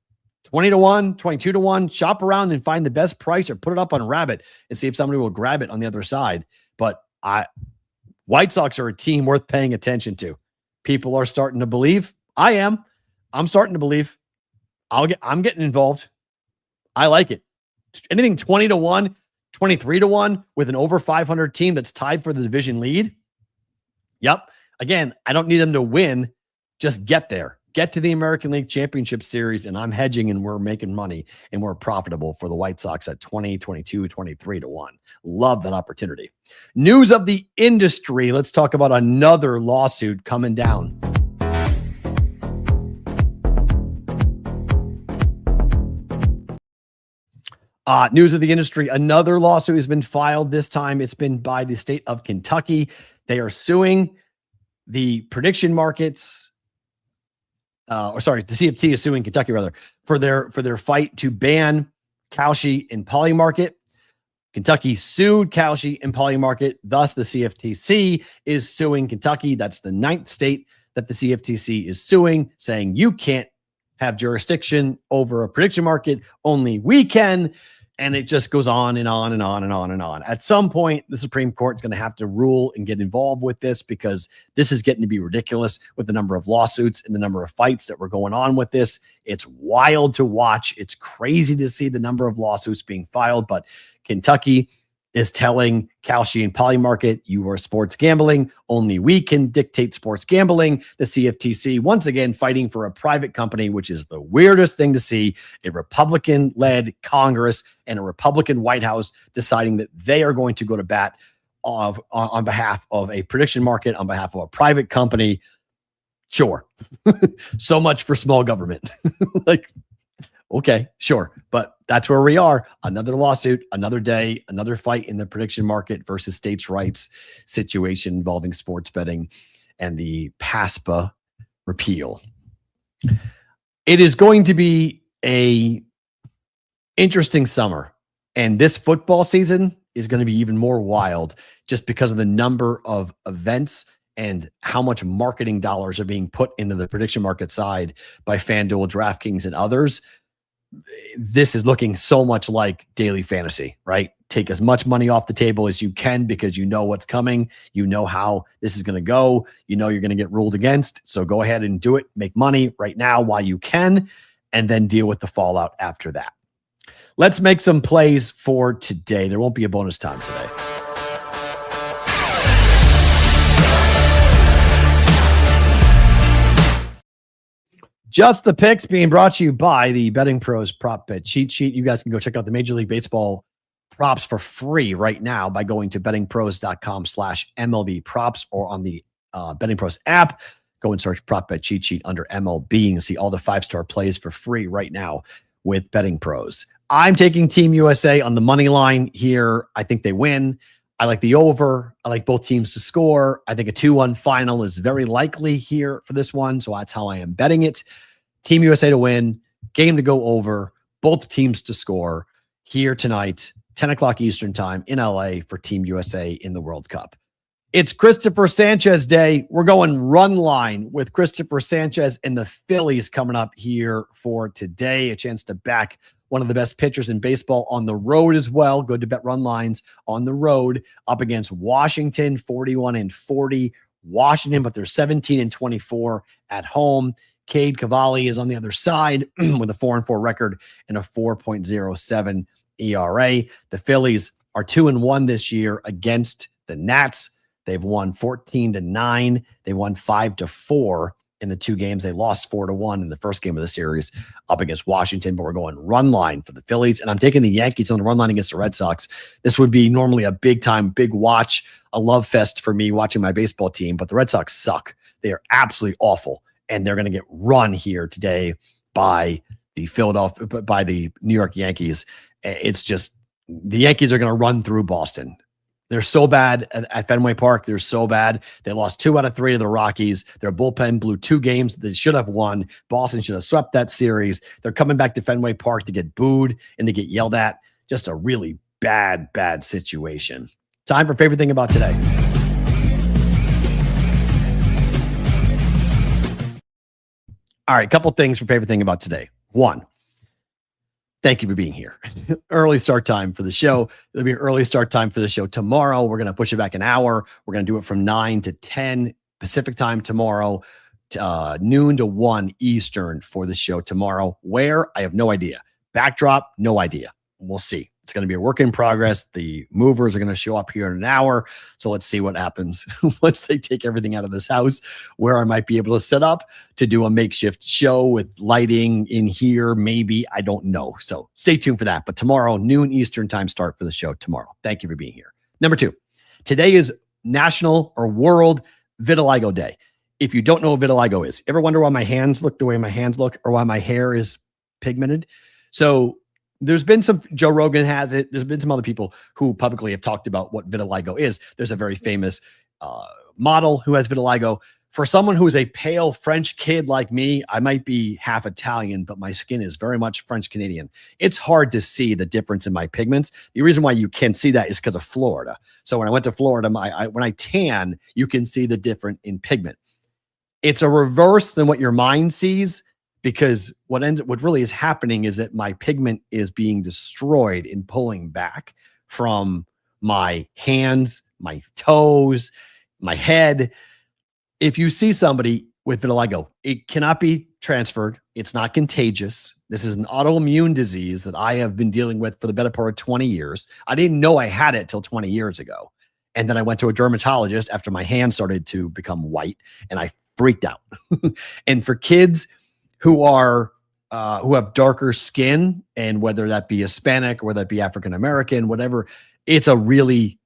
20-1, 22-1, shop around and find the best price or put it up on Rabbit and see if somebody will grab it on the other side. But White Sox are a team worth paying attention to. People are starting to believe. I am. I'm starting to believe. I'm getting involved. I like it. Anything 20-1, 23-1 with an over 500 team that's tied for the division lead. Yep. Again, I don't need them to win. Just get there. Get to the American League Championship Series, and I'm hedging and we're making money and we're profitable for the White Sox at 20, 22, 23-1. Love that opportunity. News of the industry. Let's talk about another lawsuit coming down. News of the industry. Another lawsuit has been filed. This time it's been by the state of Kentucky. They are suing the prediction markets. The CFT is suing Kentucky for their fight to ban Kalshi and Polymarket. Kentucky sued Kalshi and Polymarket. Thus, the CFTC is suing Kentucky. That's the 9th state that the CFTC is suing, saying you can't have jurisdiction over a prediction market. Only we can. And it just goes on and on and on and on and on. At some point, the Supreme Court is going to have to rule and get involved with this because this is getting to be ridiculous with the number of lawsuits and the number of fights that were going on with this. It's wild to watch. It's crazy to see the number of lawsuits being filed, but Kentucky is telling Kalshi and Polymarket, you are sports gambling. Only we can dictate sports gambling. The CFTC, once again, fighting for a private company, which is the weirdest thing to see. A Republican-led Congress and a Republican White House deciding that they are going to go to bat on behalf of a prediction market, on behalf of a private company. Sure. So much for small government. Okay, sure. But that's where we are. Another lawsuit, another day, another fight in the prediction market versus states' rights situation involving sports betting and the PASPA repeal. It is going to be a interesting summer. And this football season is going to be even more wild just because of the number of events and how much marketing dollars are being put into the prediction market side by FanDuel, DraftKings, and others. This is looking so much like daily fantasy, right? Take as much money off the table as you can because you know what's coming. You know how this is going to go. You know you're going to get ruled against. So go ahead and do it. Make money right now while you can, and then deal with the fallout after that. Let's make some plays for today. There won't be a bonus time today. Just the picks being brought to you by the Betting Pros Prop Bet Cheat Sheet. You guys can go check out the Major League Baseball props for free right now by going to bettingpros.com/MLB props or on the Betting Pros app. Go and search prop bet cheat sheet under MLB and see all the 5-star plays for free right now with Betting Pros. I'm taking Team USA on the money line here. I think they win. I like the over. I like both teams to score. I think a 2-1 final is very likely here for this one. So that's how I am betting it. Team USA to win, game to go over, both teams to score here tonight, 10 o'clock Eastern time in LA for Team USA in the World Cup. It's Christopher Sanchez Day. We're going run line with Christopher Sanchez and the Phillies coming up here for today. A chance to back one of the best pitchers in baseball on the road as well. Good to bet run lines on the road up against Washington, 41-40. Washington, but they're 17-24 at home. Cade Cavalli is on the other side with a 4-4 record and a 4.07 ERA. The Phillies are 2-1 this year against the Nats. They've won 14-9. They won 5-4 in the 2 games. They lost 4-1 in the first game of the series up against Washington, but we're going run line for the Phillies. And I'm taking the Yankees on the run line against the Red Sox. This would be normally a big time, big watch, a love fest for me watching my baseball team, but the Red Sox suck. They are absolutely awful. And they're going to get run here today by the New York Yankees. It's just, the Yankees are going to run through Boston. They're so bad at Fenway Park. They're so bad. They lost 2 out of 3 to the Rockies. Their bullpen blew 2 games that they should have won. Boston should have swept that series. They're coming back to Fenway Park to get booed and to get yelled at. Just a really bad, bad situation. Time for favorite thing about today. All right, a couple things for favorite thing about today. 1, thank you for being here. Early start time for the show. There'll be an early start time for the show tomorrow. We're going to push it back an hour. We're going to do it from 9 to 10 Pacific time tomorrow, noon to 1 Eastern for the show tomorrow. Where? I have no idea. Backdrop? No idea. We'll see. It's going to be a work in progress. The movers are going to show up here in an hour. So let's see what happens once they take everything out of this house, where I might be able to set up to do a makeshift show with lighting in here. Maybe, I don't know. So stay tuned for that. But tomorrow, noon Eastern time start for the show tomorrow. Thank you for being here. Number 2, today is National or World Vitiligo Day. If you don't know what vitiligo is, ever wonder why my hands look the way my hands look or why my hair is pigmented? So there's been some, Joe Rogan has it. There's been some other people who publicly have talked about what vitiligo is. There's a very famous model who has vitiligo. For someone who is a pale French kid like me, I might be half Italian, but my skin is very much French Canadian. It's hard to see the difference in my pigments. The reason why you can see that is because of Florida. So when I went to Florida, when I tan, you can see the difference in pigment. It's a reverse than what your mind sees, because what really is happening is that my pigment is being destroyed in pulling back from my hands, my toes, my head. If you see somebody with vitiligo, it cannot be transferred. It's not contagious. This is an autoimmune disease that I have been dealing with for the better part of 20 years. I didn't know I had it till 20 years ago. And then I went to a dermatologist after my hand started to become white, and I freaked out. And for kids who have darker skin, and whether that be Hispanic or whether that be African American, whatever, it's a really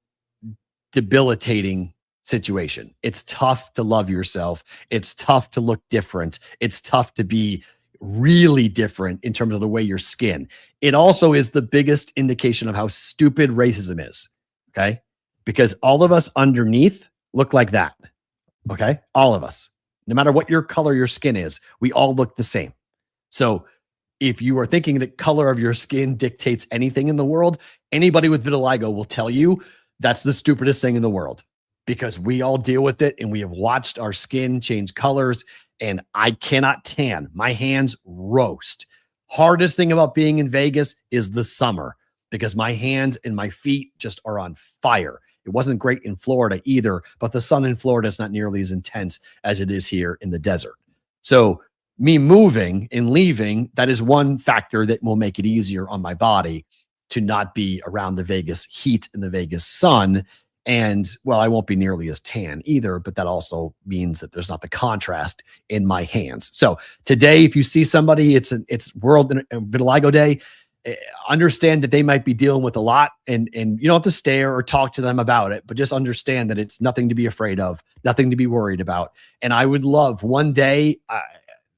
debilitating situation. It's tough to love yourself. It's tough to look different. It's tough to be really different in terms of the way your skin. It also is the biggest indication of how stupid racism is. Okay, because all of us underneath look like that. Okay, all of us. No matter what your color your skin is, we all look the same. So if you are thinking that color of your skin dictates anything in the world, anybody with vitiligo will tell you that's the stupidest thing in the world, because we all deal with it and we have watched our skin change colors, and I cannot tan. My hands roast. Hardest thing about being in Vegas is the summer, because my hands and my feet just are on fire. It wasn't great in Florida either, but the sun in Florida is not nearly as intense as it is here in the desert. So me moving and leaving, that is one factor that will make it easier on my body to not be around the Vegas heat and the Vegas sun. And well, I won't be nearly as tan either, but that also means that there's not the contrast in my hands. So today, if you see somebody, it's World Vitiligo Day. Understand that they might be dealing with a lot, and you don't have to stare or talk to them about it, but just understand that it's nothing to be afraid of, nothing to be worried about. And I would love one day,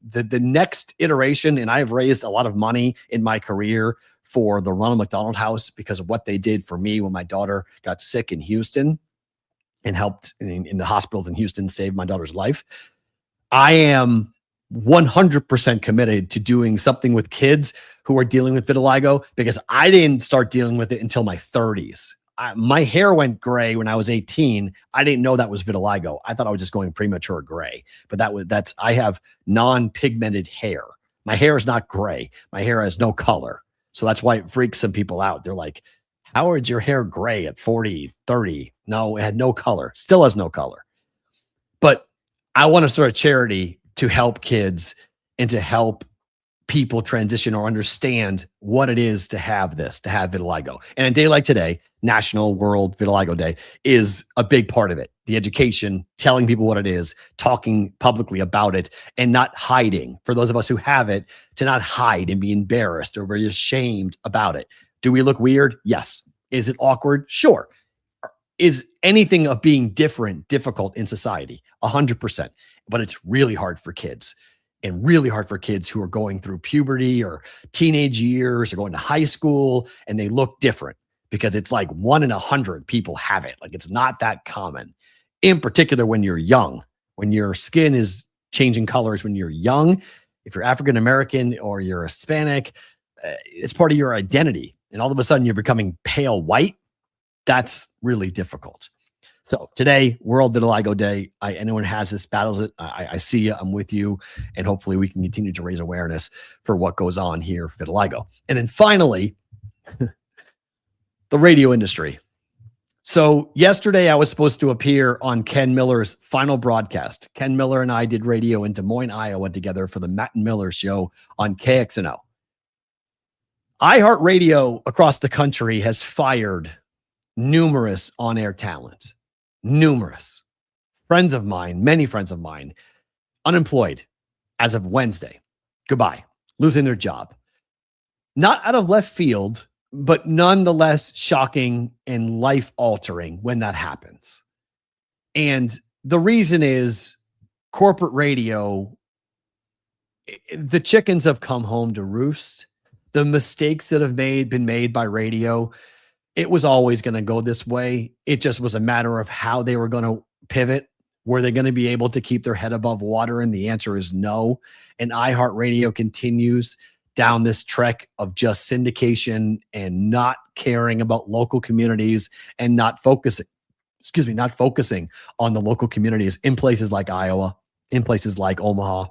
the next iteration, and I've raised a lot of money in my career for the Ronald McDonald House because of what they did for me when my daughter got sick in Houston and helped in the hospitals in Houston, save my daughter's life. I am 100% committed to doing something with kids who are dealing with vitiligo, because I didn't start dealing with it until my 30s. My hair went gray when I was 18. I didn't know that was vitiligo. I thought I was just going premature gray, but I have non-pigmented hair. My hair is not gray. My hair has no color. So that's why it freaks some people out. They're like, how is your hair gray at 40, 30? No, it had no color. Still has no color. But I want to start a charity to help kids and to help people transition or understand what it is to have vitiligo. And a day like today, National World Vitiligo Day, is a big part of it. The education, telling people what it is, talking publicly about it, and not hiding. For those of us who have it, to not hide and be embarrassed or be ashamed about it. Do we look weird? Yes. Is it awkward? Sure. Is anything of being different difficult in society? 100%. But it's really hard for kids. And really hard for kids who are going through puberty or teenage years or going to high school, and they look different because it's like 1 in 100 people have it. Like, it's not that common, in particular when you're young, when your skin is changing colors when you're young. If you're African-American or you're Hispanic, it's part of your identity. And all of a sudden you're becoming pale white. That's really difficult. So today, World Vitiligo Day. Anyone has this, battles it, I see you, I'm with you, and hopefully we can continue to raise awareness for what goes on here for vitiligo. And then finally, the radio industry. So yesterday, I was supposed to appear on Ken Miller's final broadcast. Ken Miller and I did radio in Des Moines, Iowa together for the Matt and Miller show on KXNO. iHeartRadio across the country has fired numerous on-air talent. Numerous friends of mine, many friends of mine, unemployed as of Wednesday. Goodbye, losing their job. Not out of left field, but nonetheless shocking and life-altering when that happens. And the reason is corporate radio, the chickens have come home to roost. The mistakes that have been made by radio, it was always going to go this way. It just was a matter of how they were going to pivot. Were they going to be able to keep their head above water? And the answer is no. And iHeartRadio continues down this trek of just syndication and not caring about local communities and not focusing on the local communities in places like Iowa, in places like Omaha,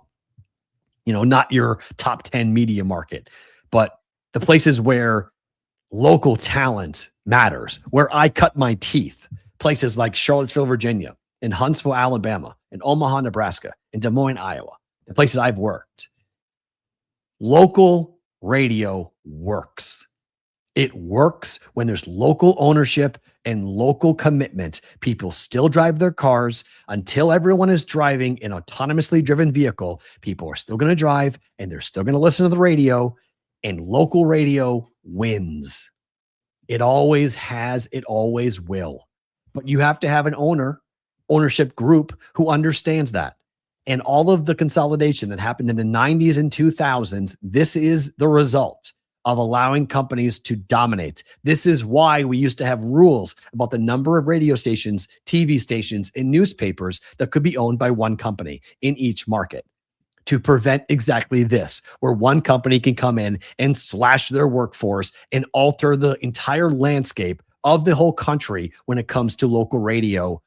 not your top 10 media market, but the places where local talent matters, where I cut my teeth, places like Charlottesville, Virginia, in Huntsville, Alabama, in Omaha, Nebraska, in Des Moines, Iowa, the places I've worked. Local radio works. It works when there's local ownership and local commitment. People still drive their cars until everyone is driving an autonomously driven vehicle. People are still going to drive and they're still going to listen to the radio, and local radio wins. It always has, it always will. But you have to have an ownership group who understands that. And all of the consolidation that happened in the 90s and 2000s, this is the result of allowing companies to dominate. This is why we used to have rules about the number of radio stations, TV stations, and newspapers that could be owned by one company in each market, to prevent exactly this, where one company can come in and slash their workforce and alter the entire landscape of the whole country when it comes to local radio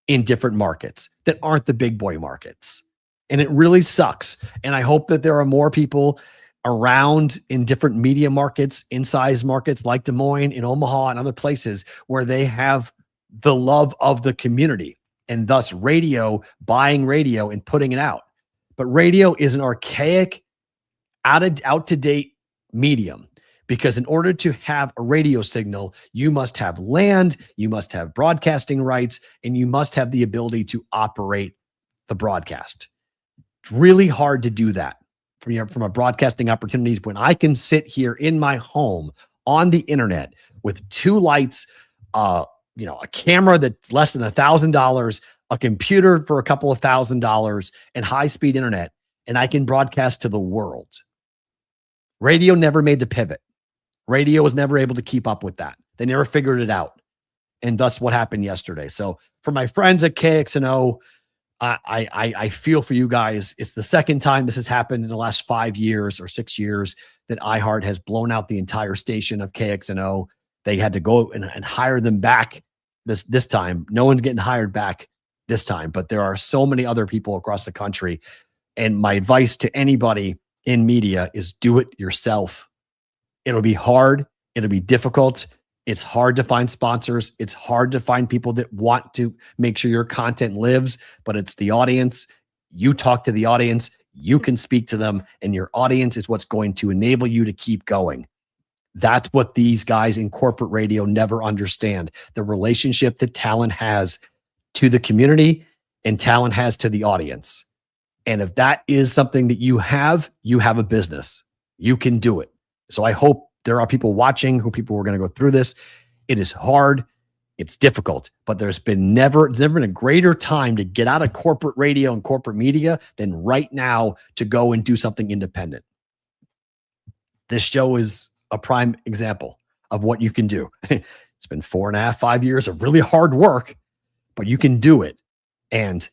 in different markets that aren't the big boy markets. And it really sucks. And I hope that there are more people around in different media markets, in size markets like Des Moines, in Omaha, and other places where they have the love of the community, and thus radio, buying radio and putting it out. But radio is an archaic, out-to-date medium, because in order to have a radio signal, you must have land, you must have broadcasting rights, and you must have the ability to operate the broadcast. It's really hard to do that from a broadcasting opportunities when I can sit here in my home on the internet with 2 lights, a camera that's less than $1,000, a computer for a couple of $1,000, and high-speed internet, and I can broadcast to the world. Radio never made the pivot. Radio was never able to keep up with that. They never figured it out. And thus what happened yesterday. So for my friends at KXNO, I feel for you guys. It's the second time this has happened in the last 5 years or 6 years that iHeart has blown out the entire station of KXNO. They had to go and hire them back this time. No one's getting hired back this time, but there are so many other people across the country. And my advice to anybody in media is do it yourself. It'll be hard. It'll be difficult. It's hard to find sponsors. It's hard to find people that want to make sure your content lives, but it's the audience. You talk to the audience, you can speak to them, and your audience is what's going to enable you to keep going. That's what these guys in corporate radio never understand. The relationship that talent has to the community and talent has to the audience. And if that is something that you have a business. You can do it. So I hope there are people watching who are going to go through this. It is hard. It's difficult, but there's never been a greater time to get out of corporate radio and corporate media than right now to go and do something independent. This show is a prime example of what you can do. It's been 4.5, 5 years of really hard work, but you can do it. And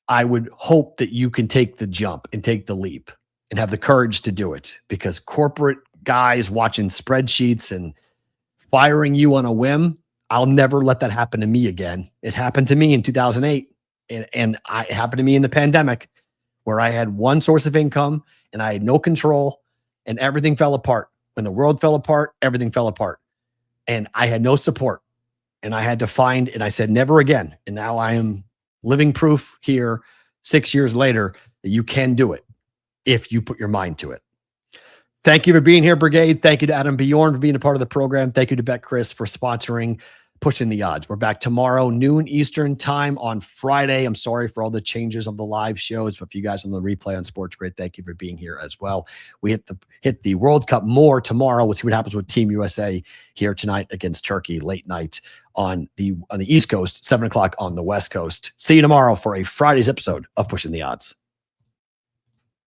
I would hope that you can take the jump and take the leap and have the courage to do it, because corporate guys watching spreadsheets and firing you on a whim, I'll never let that happen to me again. It happened to me in 2008, and it happened to me in the pandemic, where I had one source of income and I had no control, and everything fell apart. When the world fell apart, everything fell apart, and I had no support, and I had to find, and I said, never again. And now I am living proof here 6 years later that you can do it if you put your mind to it. Thank you for being here, Brigade. Thank you to Adam Bjorn for being a part of the program. Thank you to BetCris for sponsoring Pushing the Odds. We're back tomorrow, noon Eastern time on Friday. I'm sorry for all the changes of the live shows, but for you guys on the replay on Sports Grid, thank you for being here as well. We hit the World Cup more tomorrow. We'll see what happens with Team USA here tonight against Turkey, late night on the East Coast, 7 o'clock on the West Coast. See you tomorrow for a Friday's episode of Pushing the Odds.